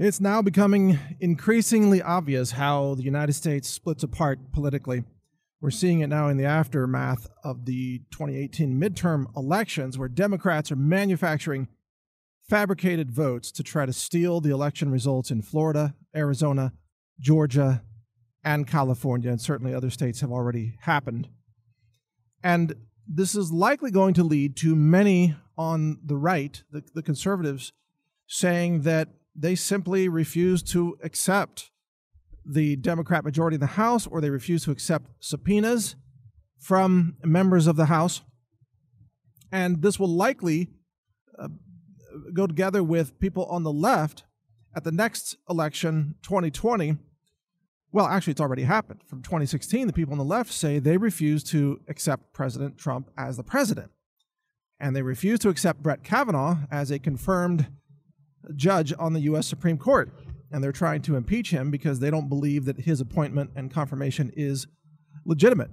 It's now becoming increasingly obvious how the United States splits apart politically. We're seeing it now in the aftermath of the 2018 midterm elections, where Democrats are manufacturing fabricated votes to try to steal the election results in Florida, Arizona, Georgia, and California, and certainly other states have already happened. And this is likely going to lead to many on the right, the conservatives, saying that they simply refuse to accept the Democrat majority in the House, or they refuse to accept subpoenas from members of the House. And this will likely go together with people on the left at the next election, 2020. Well, actually, it's already happened. From 2016, the people on the left say they refuse to accept President Trump as the president. And they refuse to accept Brett Kavanaugh as a confirmed judge on the U.S. Supreme Court. And they're trying to impeach him because they don't believe that his appointment and confirmation is legitimate.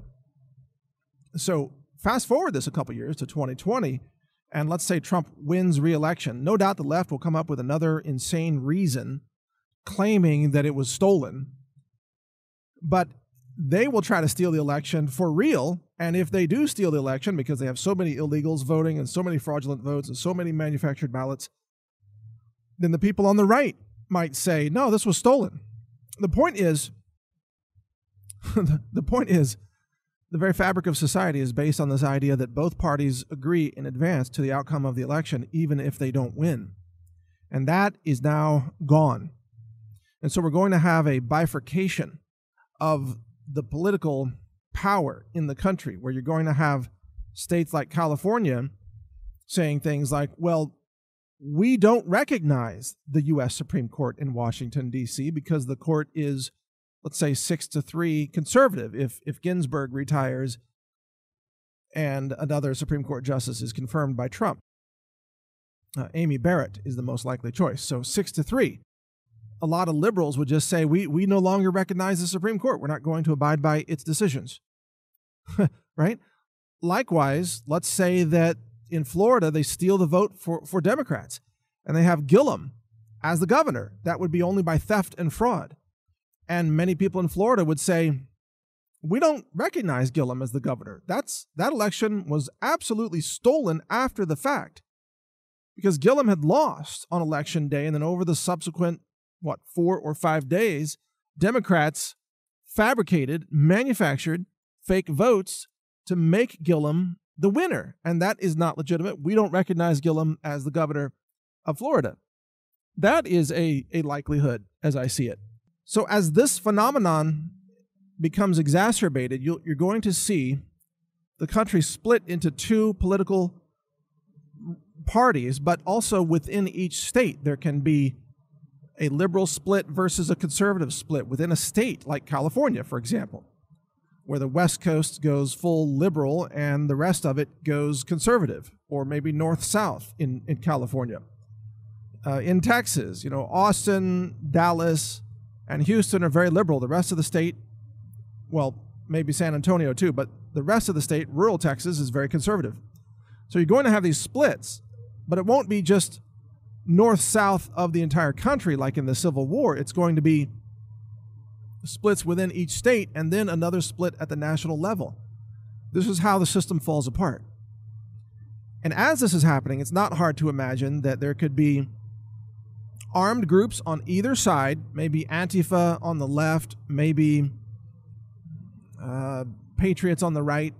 So fast forward this a couple years to 2020, and let's say Trump wins re-election. No doubt the left will come up with another insane reason claiming that it was stolen. But they will try to steal the election for real. And if they do steal the election because they have so many illegals voting and so many fraudulent votes and so many manufactured ballots, then the people on the right might say, no, this was stolen. The point is, the very fabric of society is based on this idea that both parties agree in advance to the outcome of the election, even if they don't win. And that is now gone. And so we're going to have a bifurcation of the political power in the country, where you're going to have states like California saying things like, well, we don't recognize the U.S. Supreme Court in Washington, D.C., because the court is, let's say, 6-3 conservative if Ginsburg retires and another Supreme Court justice is confirmed by Trump. Amy Barrett is the most likely choice. So 6-3. A lot of liberals would just say, we no longer recognize the Supreme Court. We're not going to abide by its decisions. Right? Likewise, let's say that in Florida, they steal the vote for Democrats, and they have Gillum as the governor. That would be only by theft and fraud. And many people in Florida would say, we don't recognize Gillum as the governor. That election was absolutely stolen after the fact, because Gillum had lost on election day, and then over the subsequent, 4 or 5 days, Democrats fabricated, manufactured fake votes to make Gillum the winner, and that is not legitimate. We don't recognize Gillum as the governor of Florida. That is a likelihood as I see it. So as this phenomenon becomes exacerbated, you're going to see the country split into two political parties, but also within each state there can be a liberal split versus a conservative split within a state like California, for example, where the West Coast goes full liberal and the rest of it goes conservative, or maybe north-south in California. In Texas, Austin, Dallas, and Houston are very liberal. The rest of the state, well, maybe San Antonio too, but the rest of the state, rural Texas, is very conservative. So you're going to have these splits, but it won't be just north-south of the entire country like in the Civil War. It's going to be splits within each state, and then another split at the national level. This is how the system falls apart. And as this is happening, it's not hard to imagine that there could be armed groups on either side, maybe Antifa on the left, maybe patriots on the right,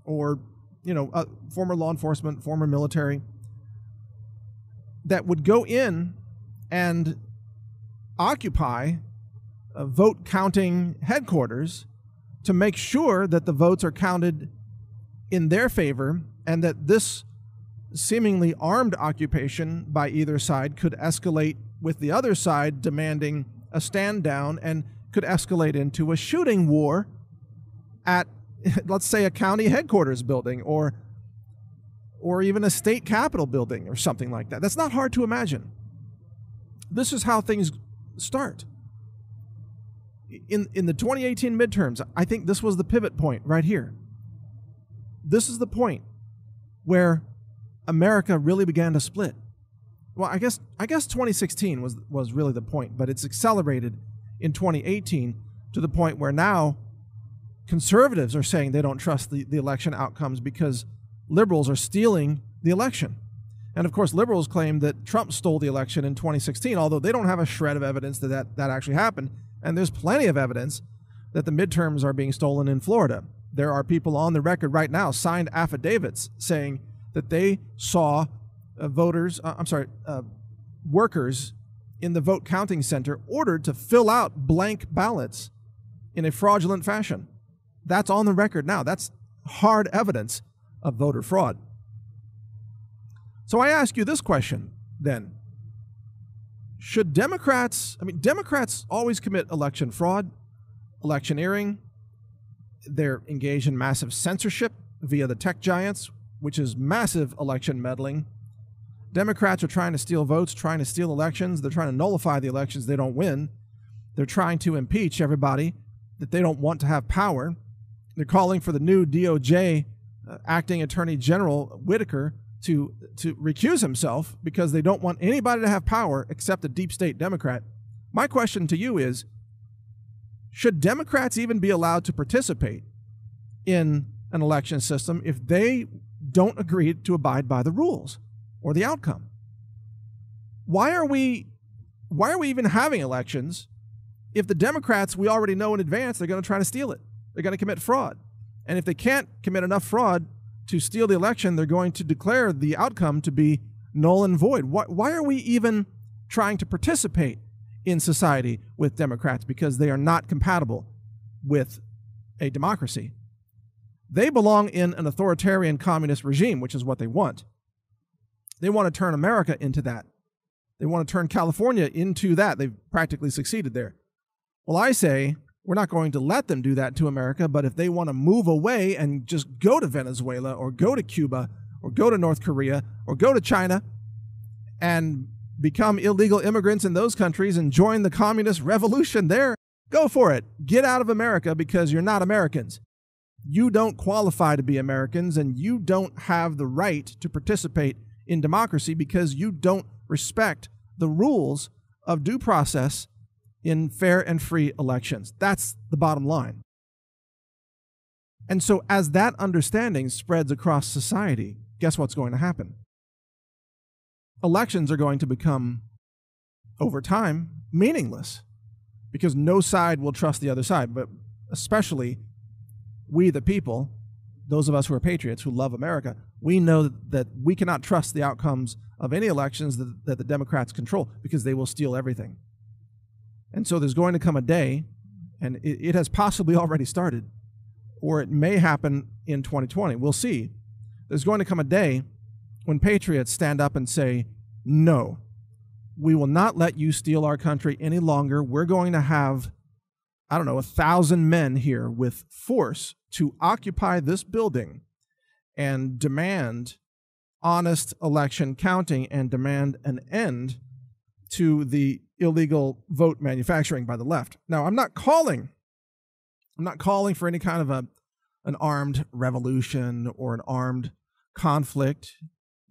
or former law enforcement, former military, that would go in and occupy vote counting headquarters to make sure that the votes are counted in their favor, and that this seemingly armed occupation by either side could escalate with the other side demanding a stand down, and could escalate into a shooting war at, let's say, a county headquarters building or even a state capitol building or something like that. That's not hard to imagine. This is how things start. In the 2018 midterms, I think this was the pivot point right here. This is the point where America really began to split, well, I guess 2016 was really the point, but it's accelerated in 2018 to the point where now conservatives are saying they don't trust the election outcomes because liberals are stealing the election. And of course, liberals claim that Trump stole the election in 2016, although they don't have a shred of evidence that actually happened. And there's plenty of evidence that the midterms are being stolen in Florida. There are people on the record right now, signed affidavits, saying that they saw workers in the vote counting center ordered to fill out blank ballots in a fraudulent fashion. That's on the record now. That's hard evidence of voter fraud. So I ask you this question then. Should Democrats always commit election fraud, electioneering. They're engaged in massive censorship via the tech giants, which is massive election meddling. Democrats are trying to steal votes, trying to steal elections. They're trying to nullify the elections they don't win. They're trying to impeach everybody that they don't want to have power. They're calling for the new DOJ acting Attorney General Whitaker to recuse himself because they don't want anybody to have power except a deep state Democrat. My question to you is, should Democrats even be allowed to participate in an election system if they don't agree to abide by the rules or the outcome? Why are we even having elections if the Democrats, we already know in advance, they're going to try to steal it? They're going to commit fraud. And if they can't commit enough fraud to steal the election, they're going to declare the outcome to be null and void. Why are we even trying to participate in society with Democrats? Because they are not compatible with a democracy. They belong in an authoritarian communist regime, which is what they want. They want to turn America into that. They want to turn California into that. They've practically succeeded there. Well, I say we're not going to let them do that to America, but if they want to move away and just go to Venezuela or go to Cuba or go to North Korea or go to China and become illegal immigrants in those countries and join the communist revolution there, go for it. Get out of America because you're not Americans. You don't qualify to be Americans, and you don't have the right to participate in democracy because you don't respect the rules of due process in fair and free elections. That's the bottom line. And so as that understanding spreads across society, guess what's going to happen? Elections are going to become, over time, meaningless because no side will trust the other side, but especially we, the people, those of us who are patriots, who love America, we know that we cannot trust the outcomes of any elections that the Democrats control because they will steal everything. And so there's going to come a day, and it has possibly already started, or it may happen in 2020. We'll see. There's going to come a day when patriots stand up and say, no, we will not let you steal our country any longer. We're going to have, 1,000 men here with force to occupy this building and demand honest election counting and demand an end to the illegal vote manufacturing by the left. Now, I'm not calling for any kind of an armed revolution or an armed conflict.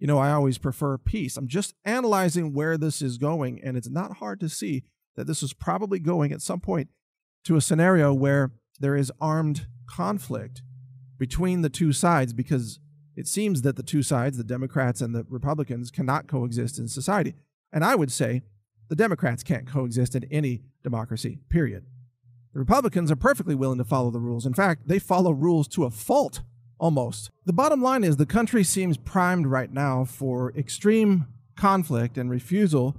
I always prefer peace. I'm just analyzing where this is going, and it's not hard to see that this is probably going at some point to a scenario where there is armed conflict between the two sides, because it seems that the two sides, the Democrats and the Republicans, cannot coexist in society. And I would say the Democrats can't coexist in any democracy, period. The Republicans are perfectly willing to follow the rules. In fact, they follow rules to a fault, almost. The bottom line is the country seems primed right now for extreme conflict and refusal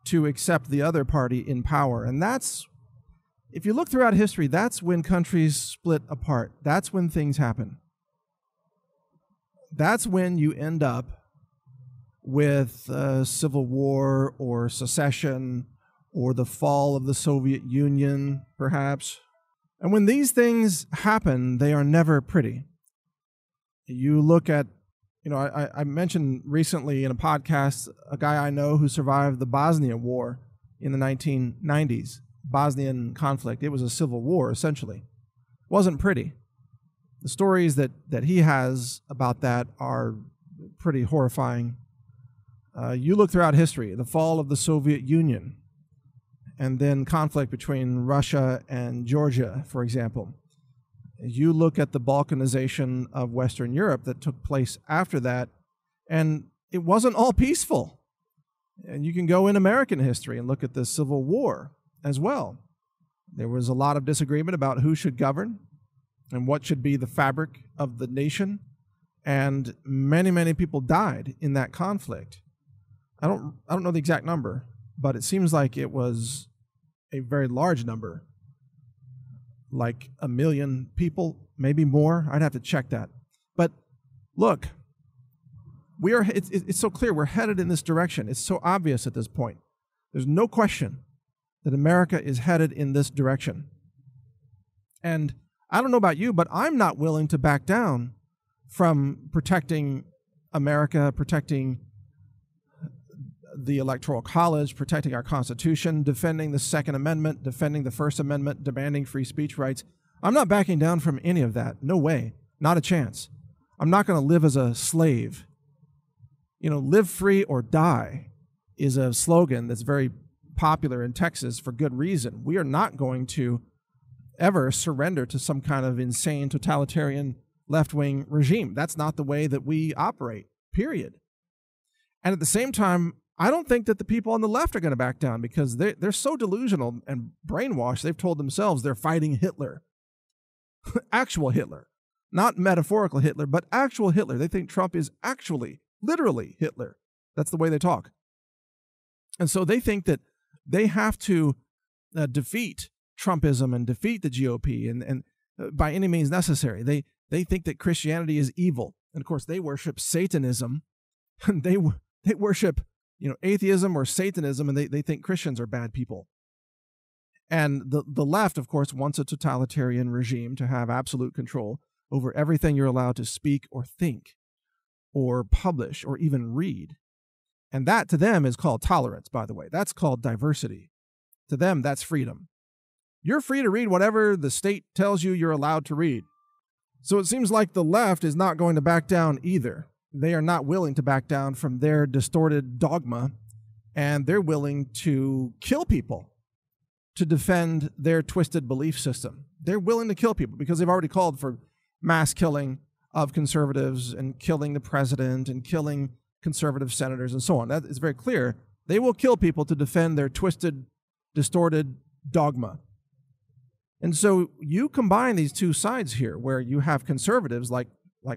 to accept the other party in power. And that's, if you look throughout history, that's when countries split apart. That's when things happen. That's when you end up with civil war or secession or the fall of the Soviet Union, perhaps. And when these things happen, they are never pretty. You look at, I mentioned recently in a podcast a guy I know who survived the Bosnia War in the 1990s, Bosnian conflict. It was a civil war, essentially. It wasn't pretty. The stories that he has about that are pretty horrifying. You look throughout history, the fall of the Soviet Union, and then conflict between Russia and Georgia, for example. You look at the balkanization of Western Europe that took place after that, and it wasn't all peaceful. And you can go in American history and look at the Civil War as well. There was a lot of disagreement about who should govern and what should be the fabric of the nation, and many, many people died in that conflict. I don't know the exact number, but it seems like it was a very large number, like 1 million people, maybe more. I'd have to check that. But look, it's so clear we're headed in this direction. It's so obvious at this point. There's no question that America is headed in this direction. And I don't know about you, but I'm not willing to back down from protecting America, protecting the Electoral College, protecting our Constitution, defending the Second Amendment, defending the First Amendment, demanding free speech rights. I'm not backing down from any of that. No way. Not a chance. I'm not going to live as a slave. Live free or die is a slogan that's very popular in Texas for good reason. We are not going to ever surrender to some kind of insane totalitarian left-wing regime. That's not the way that we operate, period. And at the same time, I don't think that the people on the left are going to back down, because they're so delusional and brainwashed. They've told themselves they're fighting Hitler. Actual Hitler. Not metaphorical Hitler, but actual Hitler. They think Trump is actually, literally Hitler. That's the way they talk. And so they think that they have to defeat Trumpism and defeat the GOP and by any means necessary. They think that Christianity is evil. And of course, they worship Satanism. They worship atheism or Satanism, and they think Christians are bad people. And the left, of course, wants a totalitarian regime to have absolute control over everything you're allowed to speak or think or publish or even read. And that to them is called tolerance, by the way. That's called diversity. To them, that's freedom. You're free to read whatever the state tells you you're allowed to read. So it seems like the left is not going to back down either. They are not willing to back down from their distorted dogma, and they're willing to kill people to defend their twisted belief system. They're willing to kill people because they've already called for mass killing of conservatives and killing the president and killing conservative senators and so on. That is very clear. They will kill people to defend their twisted, distorted dogma. And so you combine these two sides here, where you have conservatives like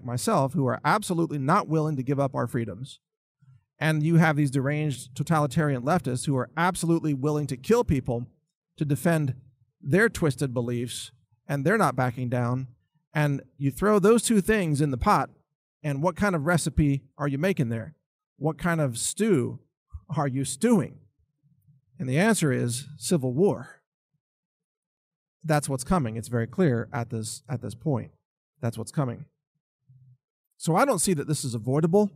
myself who are absolutely not willing to give up our freedoms, and you have these deranged totalitarian leftists who are absolutely willing to kill people to defend their twisted beliefs, and they're not backing down. And you throw those two things in the pot, and what kind of recipe are you making there? What kind of stew are you stewing? And the answer is civil war. That's what's coming. It's very clear at this point. That's what's coming. So I don't see that this is avoidable.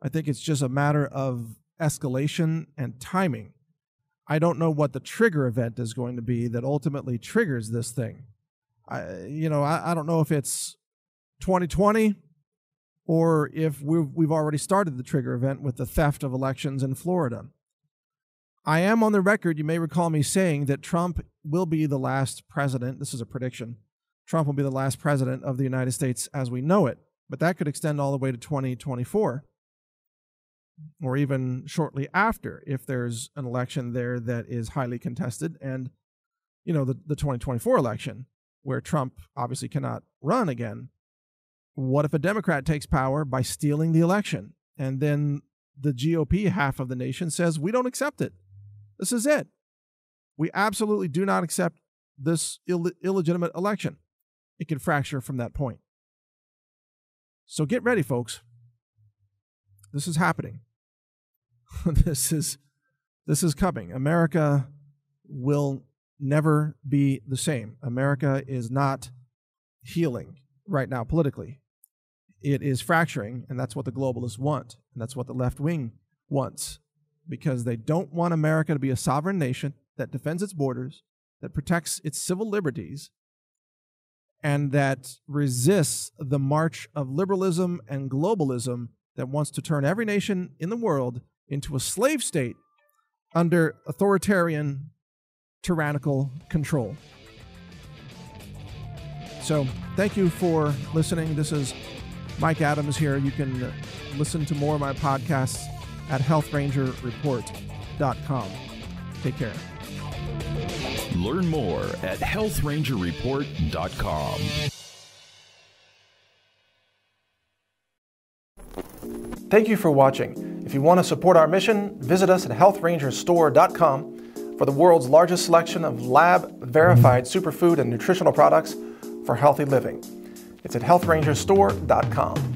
I think it's just a matter of escalation and timing. I don't know what the trigger event is going to be that ultimately triggers this thing. I don't know if it's 2020 or if we've already started the trigger event with the theft of elections in Florida. I am on the record, you may recall me saying that Trump will be the last president. This is a prediction. Trump will be the last president of the United States as we know it. But that could extend all the way to 2024, or even shortly after, if there's an election there that is highly contested. And, the 2024 election, where Trump obviously cannot run again. What if a Democrat takes power by stealing the election? And then the GOP half of the nation says, we don't accept it. This is it. We absolutely do not accept this illegitimate election. It can fracture from that point. So get ready, folks. This is happening. This is coming. America will never be the same. America is not healing right now politically. It is fracturing, and that's what the globalists want, and that's what the left wing wants, because they don't want America to be a sovereign nation that defends its borders, that protects its civil liberties, and that resists the march of liberalism and globalism that wants to turn every nation in the world into a slave state under authoritarian, tyrannical control. So thank you for listening. This is Mike Adams here. You can listen to more of my podcasts at healthrangerreport.com. Take care. Learn more at healthrangerreport.com. Thank you for watching. If you want to support our mission, visit us at healthrangerstore.com for the world's largest selection of lab-verified superfood and nutritional products for healthy living. It's at healthrangerstore.com.